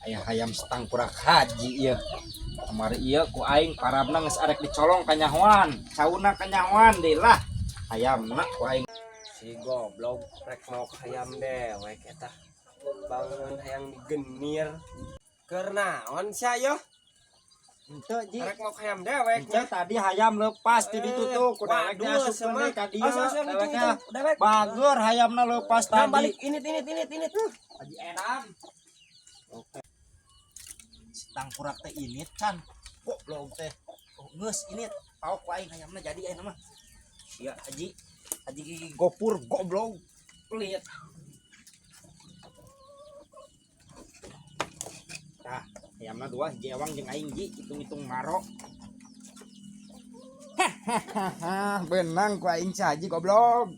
Aya hayam setang kurak haji ieu. Kamari ieu ku aing parabna geus arek dicolong ka nyahoan, cauna ka nyahoan deui lah. Hayamna ku aing Si goblok rek mau hayam dewek eta. Bangun hayang digenir. Keur naon sia yo? henteu ji. Rek mau hayam dewek. Henteu tadi hayam leupas ti ditu tuh ku dewek diasupkeun deui ka dieu. Deweknya bager hayamna leupas tadi. Balik init. Haji Edan. Oke. Setang kurak teh init kan. Goblok teh. Oh, geus init. Paok ku aing hayamna jadi ayeuna mah. Sia Haji Gopur goblok. Lihat. Tah, hayamna dua hiji ewang jeung aing ji hitung-hitung maro. Hahaha, benang ku aing si Haji goblok.